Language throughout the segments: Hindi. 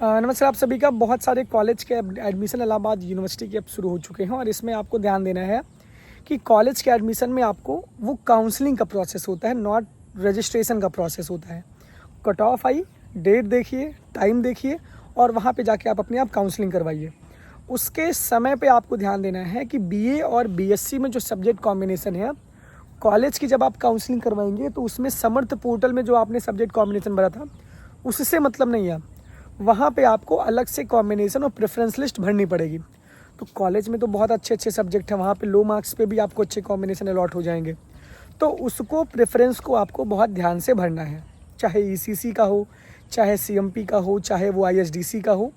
नमस्कार आप सभी का। बहुत सारे कॉलेज के एडमिशन इलाहाबाद यूनिवर्सिटी के अब शुरू हो चुके हैं और इसमें आपको ध्यान देना है कि कॉलेज के एडमिशन में आपको वो काउंसलिंग का प्रोसेस होता है, नॉट रजिस्ट्रेशन का प्रोसेस होता है। कट ऑफ आई, डेट देखिए, टाइम देखिए और वहाँ पे जाके आप अपने आप काउंसलिंग करवाइए। उसके समय पे आपको ध्यान देना है कि बीए और बीएससी में जो सब्जेक्ट कॉम्बिनेशन है, कॉलेज की जब आप काउंसलिंग करवाएंगे तो उसमें समर्थ पोर्टल में जो आपने सब्जेक्ट कॉम्बिनेशन भरा था उससे मतलब नहीं है। वहाँ पे आपको अलग से कॉम्बिनेशन और प्रेफरेंस लिस्ट भरनी पड़ेगी। तो कॉलेज में तो बहुत अच्छे अच्छे सब्जेक्ट हैं, वहाँ पे लो मार्क्स पे भी आपको अच्छे कॉम्बिनेशन अलॉट हो जाएंगे। तो उसको प्रेफरेंस को आपको बहुत ध्यान से भरना है, चाहे ईसीसी का हो, चाहे सीएमपी का हो, चाहे वो आईएसडीसी का हो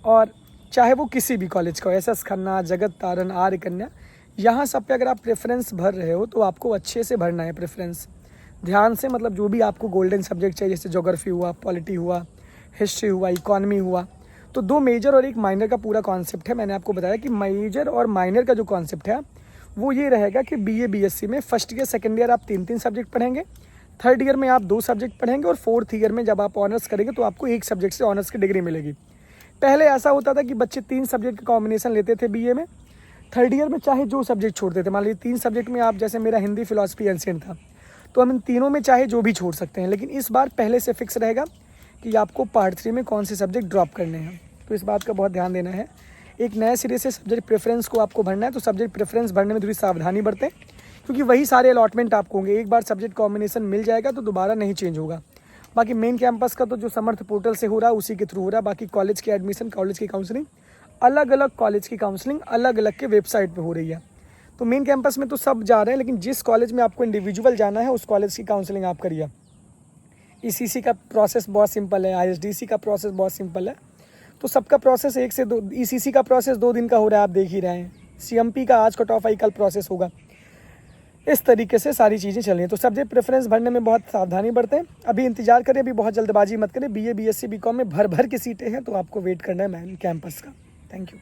और चाहे वो किसी भी कॉलेज का हो, एसएस खन्ना, जगत तारण, आर्य कन्या, यहाँ सब पे अगर आप प्रेफरेंस भर रहे हो तो आपको अच्छे से भरना है प्रेफरेंस ध्यान से। मतलब जो भी आपको गोल्डन सब्जेक्ट चाहिए, जैसे ज्योग्राफी हुआ, पॉलिटी हुआ, हिस्ट्री हुआ, इकॉनमी हुआ, तो 2 मेजर और 1 माइनर का पूरा कॉन्सेप्ट है। मैंने आपको बताया कि मेजर और माइनर का जो कॉन्सेप्ट है वो ये रहेगा कि बीए बीएससी में फर्स्ट ईयर सेकंड ईयर आप 3 सब्जेक्ट पढ़ेंगे, थर्ड ईयर में आप 2 सब्जेक्ट पढ़ेंगे और फोर्थ ईयर में जब आप ऑनर्स करेंगे तो आपको 1 सब्जेक्ट से ऑनर्स की डिग्री मिलेगी। पहले ऐसा होता था कि बच्चे 3 सब्जेक्ट का कॉम्बिनेशन लेते थे बीए में, थर्ड ईयर में चाहे जो सब्जेक्ट छोड़ते थे। मान लीजिए 3 सब्जेक्ट में आप, जैसे मेरा हिंदी, फिलॉसफी, एंशिएंट था, तो हम इन तीनों में चाहे जो भी छोड़ सकते हैं, लेकिन इस बार पहले से फिक्स रहेगा कि आपको पार्ट 3 में कौन से सब्जेक्ट ड्रॉप करने हैं। तो इस बात का बहुत ध्यान देना है। एक नए सिरे से सब्जेक्ट प्रेफरेंस को आपको भरना है, तो सब्जेक्ट प्रेफरेंस भरने में थोड़ी सावधानी बरतें, क्योंकि वही सारे अलॉटमेंट आपको होंगे। एक बार सब्जेक्ट कॉम्बिनेशन मिल जाएगा तो दोबारा नहीं चेंज होगा। बाकी मेन कैंपस का तो जो समर्थ पोर्टल से हो रहा है उसी के थ्रू हो रहा है। बाकी कॉलेज के एडमिशन, कॉलेज की काउंसलिंग, अलग अलग कॉलेज की काउंसलिंग अलग अलग के वेबसाइट पर हो रही है। तो मेन कैंपस में तो सब जा रहे हैं, लेकिन जिस कॉलेज में आपको इंडिविजुअल जाना है उस कॉलेज की काउंसलिंग आप करिए। ईसीसी का प्रोसेस बहुत सिंपल है, आईएसडीसी का प्रोसेस बहुत सिंपल है। तो सबका प्रोसेस 1 से 2, ईसीसी का प्रोसेस 2 दिन का हो रहा है, आप देख ही रहे हैं। सीएमपी का आज कट ऑफ आई, कल प्रोसेस होगा। इस तरीके से सारी चीज़ें चल रही हैं। तो सब्जेक्ट प्रेफरेंस भरने में बहुत सावधानी बरतें। अभी इंतजार करें, अभी बहुत जल्दबाजी मत करें। बीए बीएससी बीकॉम में भर भर की सीटें हैं, तो आपको वेट करना है मेन कैंपस का। Thank you.